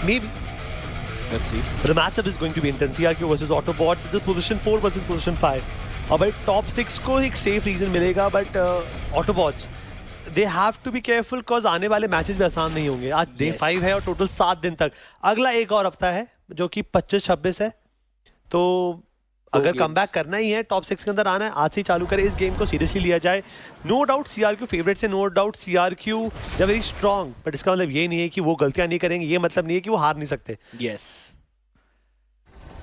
Maybe. Let's see. But the matchup is going to be intense. CRQ versus Autobots. This is position 4 versus position 5. अब भाई top 6 को एक safe reason मिलेगा, but Autobots they have to be careful cause आने वाले matches भी आसान नहीं होंगे. आज डे 5 है और टोटल 7 दिन तक. अगला एक और हफ्ता है जो कि 25-26 है. तो अगर कम बैक करना ही है, टॉप 6 के अंदर आना है, आज से ही चालू करें. इस गेम को सीरियसली लिया जाए. नो डाउट CRQ फेवरेट से, no doubt CRQ they very strong, but इसका मतलब ये नहीं है कि वो गलतियां नहीं करेंगे. ये मतलब नहीं है कि वो हार नहीं सकते. Yes.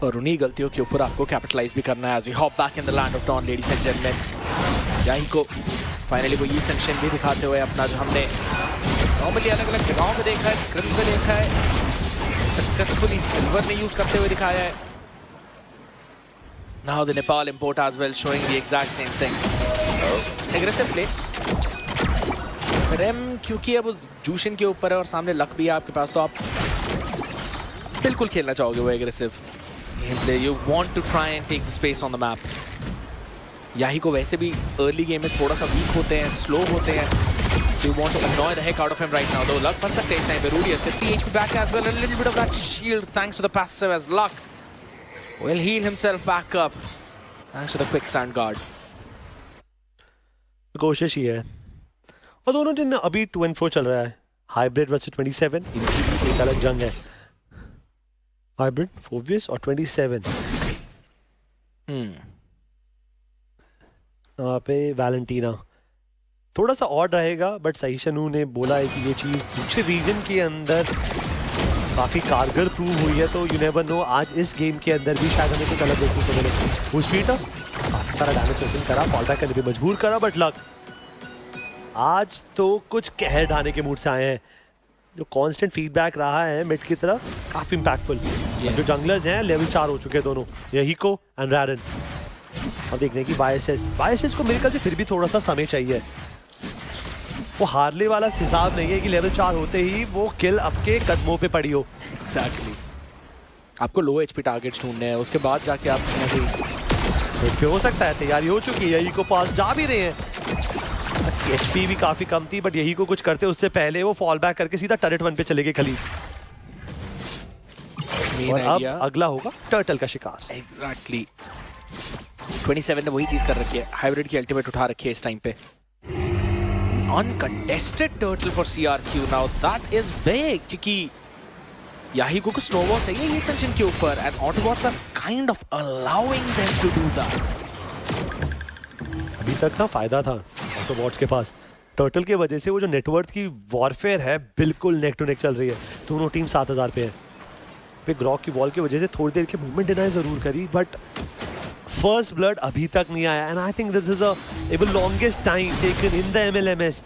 और उन्हीं गलतियों के ऊपर आपको कैपिटलाइज भी करना है. as we hop back in the land of Dawn, ladies and gentlemen. याही को फाइनली वो सेंशन भी दिखाते हुए अपना जो हमने नॉर्मली अलग अलग जगहों पे देखा है, स्क्रिम्स पे देखा है, सक्सेसफुली सिल्वर ने यूज करते हुए दिखाया है. Now the Nepal import as well showing the exact same thing. Aggressive play. रेम क्योंकि अब उस जूशन के ऊपर है और सामने लक भी है आपके पास, तो आप बिल्कुल खेलना चाहोगे वो aggressive game. You want to try and take the space on the map. याही को वैसे भी अर्ली गेम में थोड़ा सा वीक होते हैं, स्लो होते हैं. So you want to annoy the heck out of him right now. Though Luck फंस सकते हैं इस टाइम पे. Rudius gets 3 HP back as well. A little bit of that shield thanks to the passive as Luck will heal himself back up thanks to the quicksand guard. कोशिश ही है. और दोनों team अभी 2-4 चल रहा है. हाइब्रिड वर्सेस 27 इनकी एक अलग जंग है. हाइब्रिड फोबियस और 27 वहाँ पे वैलेंटीना थोड़ा सा ऑड रहेगा, बट सही शनू ने बोला है कि ये चीज़ दूसरे रीजन के अंदर काफ़ी कारगर प्रूव हुई है. तो यू नेवर नो, आज इस गेम के अंदर भी शायद हमें कुछ अलग देखने को मिले. वो स्पीड काफ़ी सारा डैमेज ओपन करा, फॉल बैक करने पे मजबूर करा, बट लक आज तो कुछ कहर ढाने के मूड से आए हैं. जो कांस्टेंट फीडबैक रहा है मिड की तरफ काफ़ी इम्पैक्टफुल. जो जंगलर्स हैं लेवल 4 हो चुके हैं दोनों, यही को एंड रैरन. अब देखने की बायसेस को मेरे ख्याल से फिर भी थोड़ा सा समय चाहिए. वो हारले वाला हिसाब नहीं है कि लेवल 4 होते ही वो किल आपके कदमों पे पड़ी हो. Exactly. आपको लो HP टारगेट्स ढूंढने हैं, उसके बाद जाके आप पे हो सकता है तैयारी हो चुकी है. यही को पास जा भी रहे हैं. HP भी काफी कम थी, बट यही को कुछ करते उससे पहले वो फॉल बैक करके सीधा टर्रेट 1 पे चले गए खलीद. और अब अगला होगा टर्टल का शिकार. Exactly. 27 ने वही चीज कर रखी है, हाइब्रिड की अल्टीमेट उठा रखी है इस टाइम पे. Uncontested turtle for CRQ now, that is big, क्योंकि याही को स्नोबॉल चाहिए ये सेक्शन के ऊपर, and Autobots are kind of allowing them to do that. अभी तक था फायदा था Autobots के पास. टर्टल के वजह से वो जो नेटवर्क की वॉरफेयर है बिल्कुल नेक टू नेक चल रही है. दोनों टीम 7000 पे है. पे ग्रॉक की वॉल की वजह से थोड़ी देर के मूवमेंट डिनाई जरूर करी, बट फर्स्ट ब्लड अभी तक नहीं आया. And I think this is a longest time taken in the MLMS.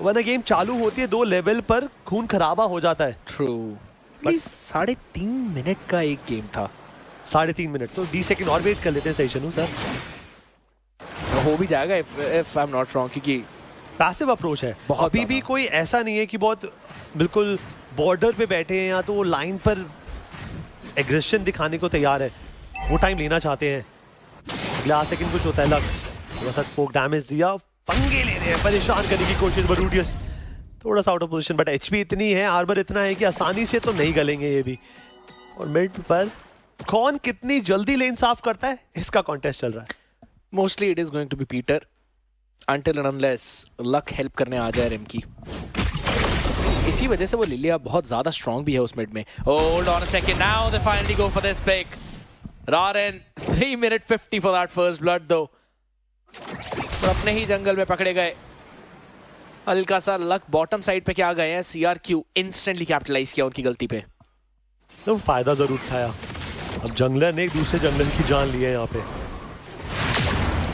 वरना गेम चालू होती है 2 लेवल पर खून खराबा हो जाता है. ट्रू. 3.5 मिनट का एक गेम था. 3.5 मिनट तो 20 सेकंड और वेट कर लेते हैं. सही शनू सर हो भी जाएगा if I am not wrong, क्योंकि पैसिव अप्रोच है. अभी भी कोई ऐसा नहीं है कि बहुत बिल्कुल बॉर्डर पे बैठे हैं या तो वो लाइन पर एग्रेशन दिखाने को तैयार है. वो टाइम लेना चाहते हैं. अगला सेकंड कुछ होता है. लक थोड़ा सा पोक डैमेज दिया, पंगे ले रहे हैं, परेशान करने की कोशिश. बरूडियस थोड़ा सा out of position, but HP इतनी है, आर्मर इतना है कि आसानी से तो नहीं गलेंगे ये भी. और मिड पर कौन कितनी जल्दी लेन साफ करता है इसका कॉन्टेस्ट चल रहा है. Mostly it is going to be Peter until and unless luck help करने आ जाए रेम की. इसी वजह से वो लिलिया बहुत ज्यादा स्ट्रॉन्ग भी है उस मिड में. Hold on a second, now they finally go for this pick. रारेन 3 minute 50 for that first blood though. और अपने ही जंगल में पकड़े गए. हल्का सा लक बॉटम साइड पे क्या गए हैं. CRQ इंस्टेंटली कैपिटलाइज किया उनकी गलती पे. तो फायदा जरूर उठाया. अब जंगलर ने एक दूसरे जंगलर की जान ली है यहाँ पे.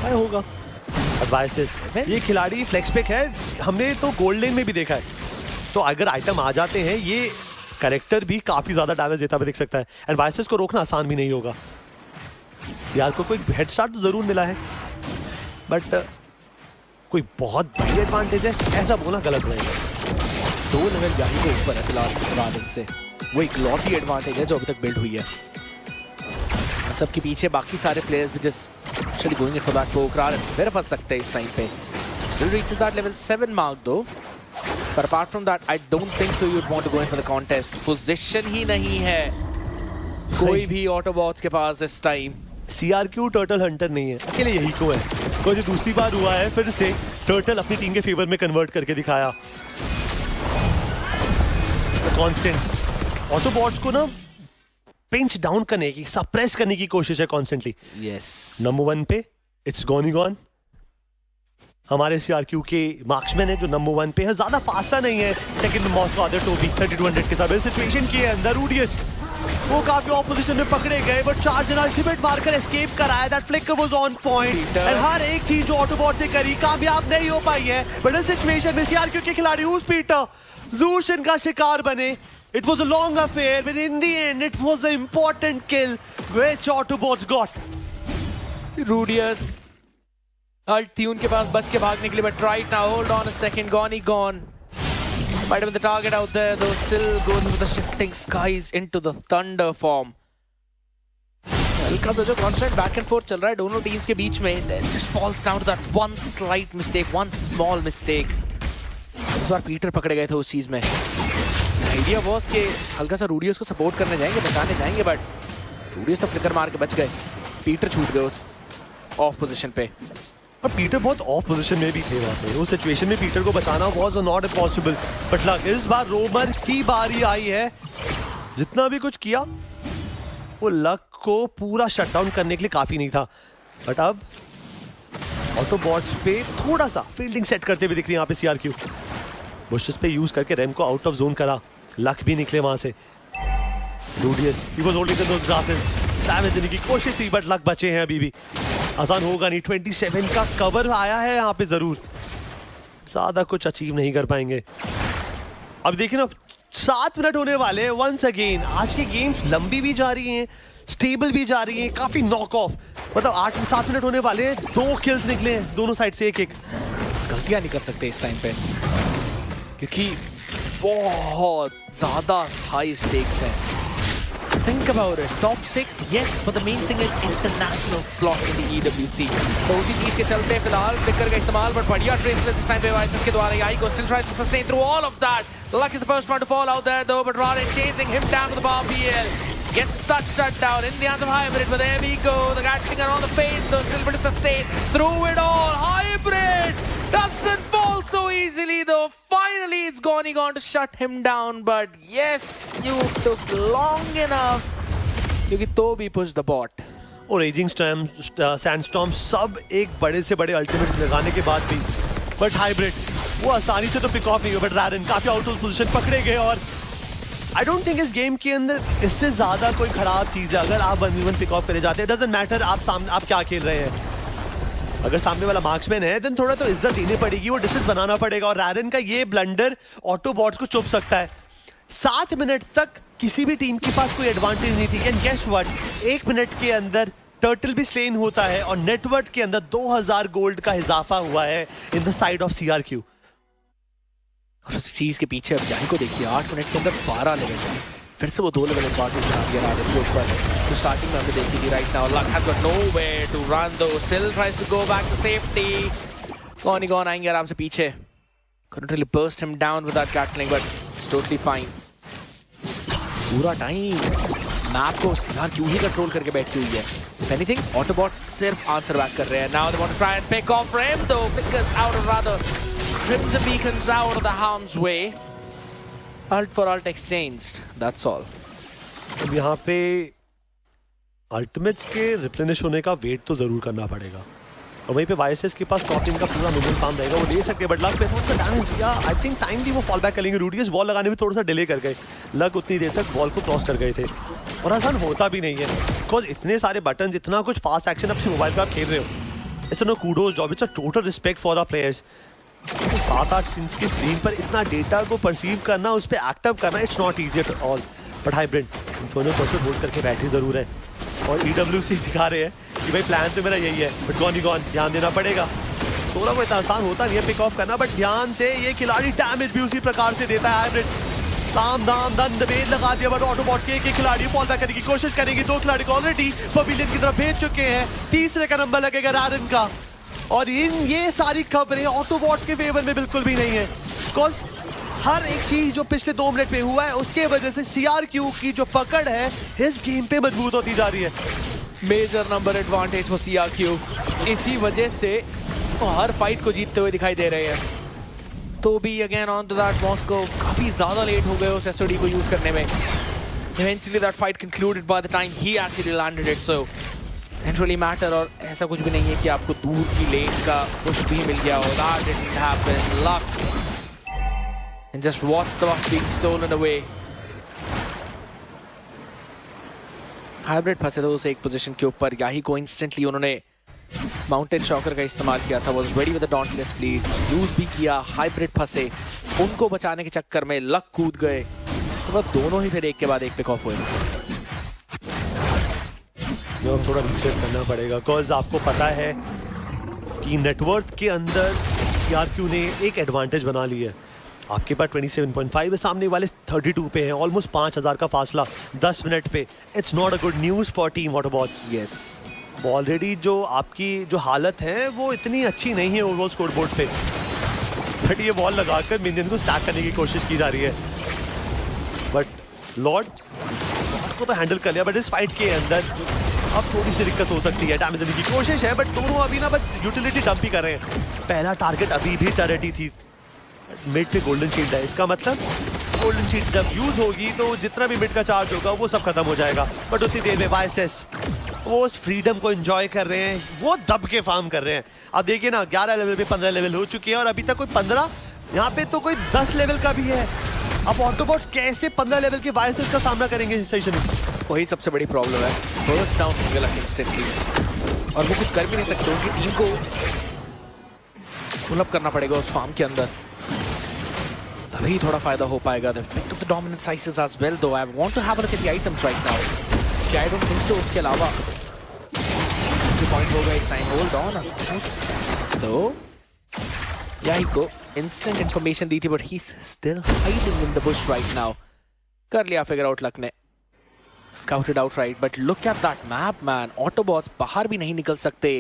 क्या होगा एडवाइसेस. ये खिलाड़ी फ्लेक्स पिक है, हमने तो गोल्ड लेन में भी देखा है. तो अगर आइटम आ जाते हैं ये कैरेक्टर भी काफी ज्यादा डैमेज देता हुआ दिख सकता है. एंड वाइसेस को रोकना आसान भी नहीं होगा. यार को कोई हेड स्टार्ट तो जरूर मिला है, बट कोई बहुत बड़ी एडवांटेज है ऐसा बोलना गलत रहेगा. 2 लेवल याही को ऊपर है फिलहाल राजन से. वो एक लॉटी एडवांटेज है जो अभी तक बिल्ड हुई है. सबके पीछे बाकी सारे प्लेयर्स भी just actually going for that पोक. राजन फिर फंस सकते हैं इस टाइम पे. Still reaches that level 7 mark दो. But apart from that, I don't think so you'd want to go in for the contest. Position ही नहीं है कोई भी Autobots के पास इस time. CRQ टर्टल हंटर नहीं है, अकेले यही को है। कोई दूसरी बार हुआ है फिर से टर्टल अपनी टीम के फेवर में कन्वर्ट करके दिखाया। कॉन्स्टेंट ऑटोबॉट्स को ना पिंच डाउन करने की, सप्रेस करने की कोशिश है कॉन्स्टेंटली। Yes. नंबर 1 पे इट्स गॉन हमारे CRQ के मार्क्समैन है जो नंबर 1 पे है, ज्यादा फास्टर नहीं है। सेकंड मोस्ट अदर टोबी 3200 के साथ सिचुएशन के अंदर रूडियस वो काफी ऑपोजिशन में पकड़े गए, बट चार्ज ने अल्टीमेट मारकर एस्केप कराया। That flicker was on point and हर एक चीज जो ऑटोबॉट से करी कामयाब नहीं हो पाई है। बट इस सिचुएशन में CRQ के खिलाड़ी उस पीटर ज़ूशन का शिकार बने। It was a long affair but in the end it was a important kill which Autobots got. Rudius Alt थी उनके पास बच के भागने के लिए, but right now hold on a second, gone. Fighting with the target out there though, still goes with the shifting skies into the thunder form. हल्का सा जो constant back and forth चल रहा है दोनों टीम्स के बीच में, it just falls down to that one slight mistake, one small mistake. इस बार पीटर पकड़े गए थे उस चीज में। आइडिया वॉज के हल्का सा रूडियस को सपोर्ट करने जाएंगे, बचाने जाएंगे, बट रूडियस तो फ्लिकर मार के बच गए। पीटर छूट गए उस ऑफ पोजीशन पे। और पीटर बहुत ऑफ पोजीशन में भी थे वहाँ पे, उस सिचुएशन में पीटर को बचाना was not possible. But luck इस बार रोमर की बारी आई है, जितना भी कुछ किया वो लक को पूरा शट डाउन करने के लिए काफी नहीं था। बट अब ऑटोबॉट्स पे थोड़ा सा फील्डिंग सेट करते हुए दिख रही है यहाँ पे CRQ। बुशेस पे यूज करके रैम को आउट ऑफ जोन करा, लक भी निकले वहां से। रूडियस ही was holding those grasses, damage देने की कोशिश थी बट लक बचे हैं अभी भी। आसान होगा नहीं, 27 का कवर आया है यहाँ पे, जरूर ज्यादा कुछ अचीव नहीं कर पाएंगे। अब देखिए ना 7 मिनट होने वाले हैं वंस अगेन। आज की गेम्स लंबी भी जा रही हैं, स्टेबल भी जा रही हैं, काफी नॉक ऑफ, मतलब 8-7 मिनट होने वाले हैं, 2 किल्स निकले हैं दोनों साइड से एक। गलतियां नहीं कर सकते इस टाइम पे क्योंकि बहुत ज्यादा हाई स्टेक्स हैं। Think about it. Top 6, yes, but the main thing is international slot in the EWC. तो उसी चीज के चलते फिलहाल फ्लिकर का इस्तेमाल, but बढ़िया ट्रेसलेस इस टाइम पे वाइसेस के द्वारा याही को still tries to sustain through all of that. Luck is the first one to fall out there though, but Rarin chasing him down to the bar PL. Gets that shut down in the hands of Hybrid, but there we go. The Gatling are on the face though, still able to sustain through it all. Hybrid doesn't fall so easily though. Finally it's gone to shut him down, but yes, you took long enough. क्योंकि तो भी push the bot. और raising storm, sandstorm सब एक बड़े से बड़े ultimates लगाने के बाद भी, बट हाइब्रिड्स वो आसानी से तो पिक ऑफ नहीं हुआ। बट रारन काफी आउट ऑफ पोजीशन पकड़े गए और आई डोंट थिंक इस गेम के अंदर इससे ज्यादा कोई खराब चीज है अगर आप 1v1 पिक ऑफ करे जाते हैं। डजंट मैटर आप क्या खेल रहे हैं, अगर सामने वाला मार्क्समैन है देन थोड़ा तो इज्जत देनी पड़ेगी, वो डिस्टेंस बनाना पड़ेगा। और रारन का ये ब्लंडर ऑटोबॉट्स को चुप सकता है। 7 मिनट तक किसी भी टीम के पास कोई एडवांटेज नहीं थी, एंड गेस व्हाट, 1 मिनट के अंदर टर्टल भी स्लेन होता है और नेटवर्क के अंदर 2000 गोल्ड का इजाफा हुआ है in the side of CRQ। और उस चीज के पीछे अब जाही को देखिए, 8 मिनट के अंदर 12 लेवल है, फिर से वो 2 लेवल एडवांटेज बना दिया राडन के ऊपर। तो स्टार्टिंग में हमने देखी थी right now Luck has got nowhere to run though, still tries to go back to safety. Gone आएंगे आराम से पीछे, couldn't really burst him down with that Gatling, but it's totally fine. पूरा टाइम मैप को CRQ ही control करके बैठी हुई है। If anything, Autobots सिर्फ आंसर बैक कर रहे हैं। Now they want to try and pick off Rem though. Flickers out of rather. Crimson Beacons out of the harm's way. Alt for alt exchanged. That's all. अब यहाँ पे ultimates के replenish होने का wait तो जरूर करना पड़ेगा, और वहीं पे वाइसेस के पास टॉप टीम का पूरा मिनिमम फार्म रहेगा, वो ले सकते हैं। बट लक पे थोड़ा सा डैमेज दिया, आई थिंक टाइम दी वो फॉल बैक करेंगे। रूडियस बॉल लगाने में थोड़ा सा डिले कर गए, लक उतनी देर तक बॉल को क्रॉस कर गए थे, और आसान होता भी नहीं है बिकॉज इतने सारे बटन, इतना कुछ फास्ट एक्शन अपने मोबाइल पे आप खेल रहे हो। It's no kudos job, it's a total respect for the players. 7-8 inch की स्क्रीन पर इतना डेटा को परसीव करना, उस पर एक्टिव करना, it's not easy at all. But hybrid information hold करके बैठे जरूर है, और EWC दिखा रहे हैं कि भाई प्लान तो मेरा यही है, बट गॉन ध्यान देना पड़ेगा। थोड़ा बहुत आसान होता नहीं है पिक ऑफ करना, बट ध्यान से ये खिलाड़ी डैमेज भी उसी प्रकार से देता है। हाइब्रिड साम दाम दंड भेद लगा दिया, बट ऑटोबॉट्स के एक खिलाड़ी फॉल बैक करने की कोशिश करेंगे। 2 खिलाड़ी को ऑलरेडी पवेलियन की तरफ भेज चुके हैं, तीसरे का नंबर लगेगा रारन का। और ये सारी खबरें ऑटोबॉट्स के फेवर में बिल्कुल भी नहीं है, बिकॉज हर एक चीज जो पिछले 2 मिनट में हुआ है उसके वजह से CRQ की जो पकड़ है इस गेम पे मजबूत होती जा रही है। Major number advantage for CRQ, इसी वजह से वो हर फाइट को जीतते हुए दिखाई दे रहे हैं। तो भी again on to that Moscow काफी ज्यादा लेट हो गए उस SOD को यूज करने में। Eventually that fight concluded by the time he actually landed it, so didn't really matter। और ऐसा कुछ भी नहीं है कि आपको दूर की लेन का पुश भी मिल गया हो। That didn't happen, luck, and just watch the buff being stolen away। Hybrid फंसे थे उस एक पोजीशन के ऊपर, याही को इंस्टेंटली उन्होंने माउंटेन शॉकर का इस्तेमाल किया था। Was ready with the dauntless bleed, use भी किया। हाइब्रिड फंसे, उनको बचाने के चक्कर में लक कूद गए, तो वो दोनों ही फिर एक के बाद एक पिक ऑफ हुए। जो थोड़ा रिसर्च करना पड़ेगा, बिकॉज आपको पता है कि नेटवर्क के अंदर CRQ ने एक एडवांटेज बना लिया है। आपके पास 27.5 है, सामने वाले 32 पे हैं, ऑलमोस्ट 5000 का फासला 10 मिनट पे। It's not a good news for team Autobots. Yes, already जो आपकी जो हालत है वो इतनी अच्छी नहीं है ओवरऑल स्कोर बोर्ड पे, बट ये बॉल लगाकर मिनियन को स्टैक करने की कोशिश की जा रही है। बट लॉर्ड को तो हैंडल कर लिया, बट इस फाइट के अंदर अब थोड़ी सी दिक्कत हो सकती है। डैमेज देने की कोशिश है, बट दोनों अभी ना बस यूटिलिटी डंप ही कर रहे हैं। पहला टारगेट अभी भी टर्रेट ही थी, मिड पे गोल्डन शील्ड है, इसका मतलब गोल्डन शील्ड जब यूज होगी तो जितना भी मिड का चार्ज होगा वो सब खत्म हो जाएगा। बट उसी देर में YSS वो उस फ्रीडम को एंजॉय कर रहे हैं, वो दब के फार्म कर रहे हैं। अब देखिए ना, 11 लेवल पे 15 लेवल हो चुके हैं और अभी तक कोई 15, यहाँ पे तो कोई 10 लेवल का भी है। अब ऑटोबॉट्स कैसे 15 लेवल के YSS का सामना करेंगे इस सेशन में? वही सबसे बड़ी प्रॉब्लम है। फर्स्ट डाउन हो गया इंस्टेंटली और वो कुछ कर भी नहीं सकते। उनकी टीम को पुल अप करना पड़ेगा उस फार्म के अंदर, तभी थोड़ा फायदा हो पाएगा। They've picked up the dominant sizes as well, though I want to have a look at the items right now. I don't think so। उसके अलावा पॉइंट होगा इस टाइम। होल्ड ऑन तो याही को इंस्टेंट इंफॉर्मेशन दी थी, but he still hiding in the bush right now. कर लिया फिगर आउट लक ने, scouted out right, but look at that map man. Autobots बाहर भी नहीं निकल सकते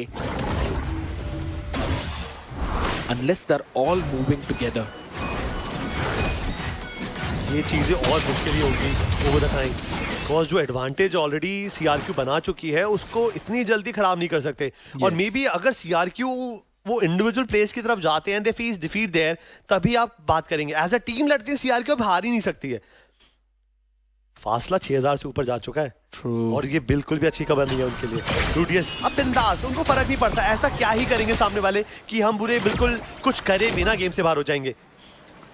unless they are all moving together. ये चीजें और मुश्किल ही होगी ओवर द टाइम, बिकॉज जो एडवांटेज ऑलरेडी CRQ बना चुकी है उसको इतनी जल्दी खराब नहीं कर सकते। और मे बी अगर CRQ वो इंडिविजुअल प्लेस की तरफ जाते हैं, दे फेस डिफीट देयर, तभी आप बात करेंगे। एज अ टीम लड़ती है CRQ अब हार ही नहीं सकती है। फासला 6000 से ऊपर जा चुका है। True। और ये बिल्कुल भी अच्छी खबर नहीं है उनके लिए। रूडियस अब बिंदास, उनको फर्क नहीं पड़ता, ऐसा क्या ही करेंगे सामने वाले कि हम बुरे बिल्कुल कुछ करे बिना गेम से बाहर हो जाएंगे।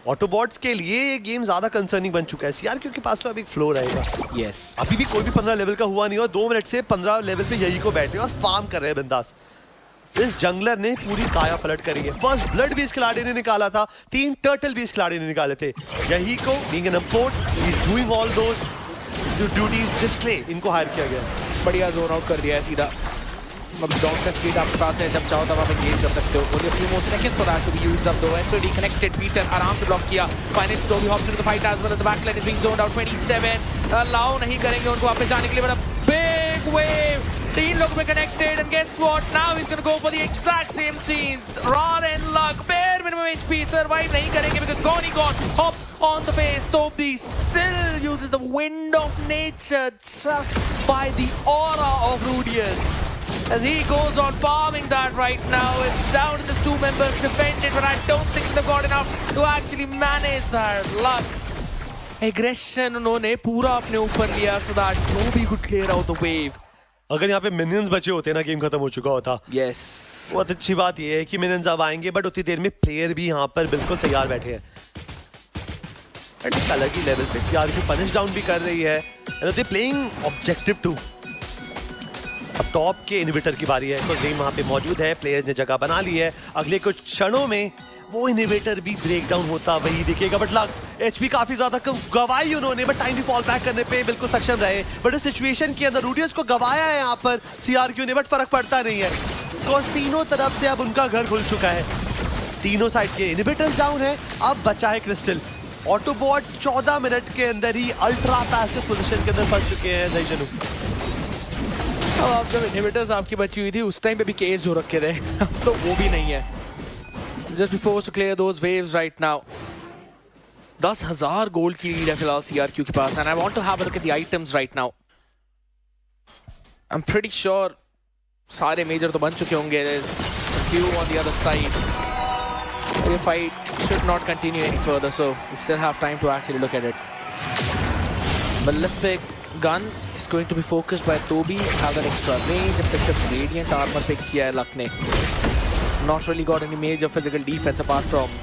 ऑटोबॉट्स के लिए ये गेम ज्यादा कंसर्निंग बन चुका है। CRQ के पास तो अभी फ्लो रहेगा। यस, अभी भी कोई भी 15 लेवल का हुआ नहीं और 2 मिनट से 15 लेवल पे यही को बैठे और फार्म कर रहे हैं बिंदास। इस जंगलर ने पूरी काया पलट करी है। फर्स्ट ब्लड भी इस खिलाड़ी ने निकाला था, 3 टर्टल भी इस खिलाड़ी ने निकाले थे। यही को being an import, he is doing all those duties just clay, इनको हायर किया गया। बढ़िया जोन आउट कर दिया है सीधा। अब डॉट का स्पीड आपके पास है, जब चाहो तब आप एंगेज कर सकते हो। Only a few more seconds for that to be used up though। SOD connected, Peter आराम से ब्लॉक किया। Finally slowly hops into the fight as well as the backline is being zoned out। 27 allow नहीं करेंगे उनको वापस जाने के लिए, बड़ा big wave। 3 लोग में connected and guess what? Now he's gonna go for the exact same teams। Ron and Luck bare minimum HP survive नहीं करेंगे because Goni gone hop on the face। Tobdi still uses the wind of nature just by the aura of Rudius as he goes on farming that right now। It's down to just 2 members defended, but I don't think they've got enough to actually manage that। Luck aggression उन्होंने पूरा अपने ऊपर लिया so that Toby could clear out the wave। अगर यहाँ पे minions बचे होते ना, गेम खत्म हो चुका होता। Yes। बहुत अच्छी बात ये है कि मिनियंस अब आएंगे, बट उतनी देर में प्लेयर भी यहाँ पर बिल्कुल तैयार बैठे हैं। एक अलग ही लेवल पे CRQ पनिश डाउन भी कर रही है। They playing objective 2। अब टॉप के इनहिबिटर की बारी है, तो गेम वहाँ पे मौजूद है, प्लेयर्स ने जगह बना ली है। अगले कुछ क्षणों में वो इनहिबिटर भी ब्रेक डाउन होता वही दिखेगा। बट लग HP काफी ज्यादा गवाई उन्होंने, बट टाइम भी फॉल बैक करने पे बिल्कुल सक्षम रहे। बट इस सिचुएशन के अंदर रूडियस को गवाया है यहाँ पर CRQ ने, बट फर्क पड़ता नहीं है बिकॉज तीनों तरफ से अब उनका घर खुल चुका है। तीनों साइड के इनहिबिटर्स डाउन है, अब बचा है क्रिस्टल। ऑटोबॉट्स 14 मिनट के अंदर ही अल्ट्रा पैसिव पोजीशन के अंदर फंस चुके हैं। जयशनु, अब जब इनहिबिटर्स आपकी बची हुई थी उस टाइम पे भी केस जो रखे थे, तो वो भी नहीं है। Just be forced to clear those waves right now। 10,000 gold की लीड है फिलहाल CRQ के पास, and I want to have a look at the items right now. I am pretty sure सारे मेजर तो बन चुके होंगे। few on the other side. The fight should not continue any further, so we still have time to actually look at it. Malefic gun is going to be focused by Toby. Have that extra range and picks up radiant armor pick kiya hai Luck ne. It's not really got any major physical defense apart from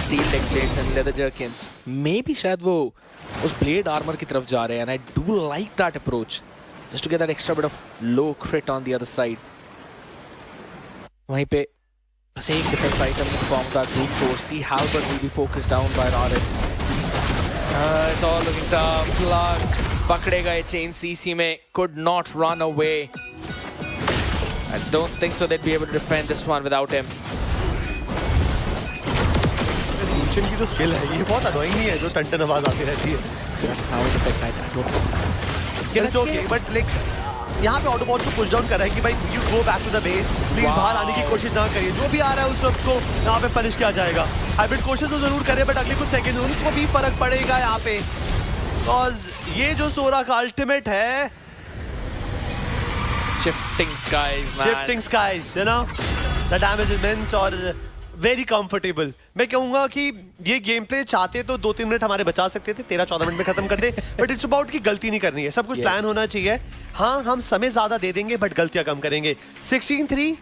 steel leg plates and leather jerkins. Maybe शायद वो उस blade armor की तरफ जा रहे हैं, and I do like that approach. Just to get that extra bit of low crit on the other side. वहीं पे बस एक डिफेंस आइटम ने फॉर्म का group force. See Halberd will be focused down by Rauren. It's all looking tough. Luck पकड़ेगा ये chain CC में, could not run away. I don't think so they'd be able to defend this one without him. Lucian की जो skill है ये बहुत annoying ही है, जो टन आवाज आती रहती है। Sound effect, I don't know. It's okay, but like यहाँ पे ऑटोबॉट को पुश डाउन कर रहा है कि भाई you go back to the base, please बाहर आने की कोशिश ना करिए। जो भी आ रहा है उस सबको यहाँ पे पनिश किया जाएगा। हाइब्रिड कोशिश तो जरूर करे, बट अगले कुछ सेकंड उनको भी फर्क पड़ेगा यहाँ पे, बिकॉज ये जो सोरा का अल्टीमेट है, Shifting skies, man. Shifting skies, you know, the damage is immense और वेरी कंफर्टेबल। मैं कहूंगा कि ये गेम प्ले चाहते तो 2-3 मिनट हमारे बचा सकते थे, 13-14 मिनट में खत्म कर दे, बट इट्स अबाउट की गलती नहीं करनी है, सब कुछ प्लान होना चाहिए। हाँ, हम समय ज्यादा दे देंगे बट गलतियां कम करेंगे। 16-3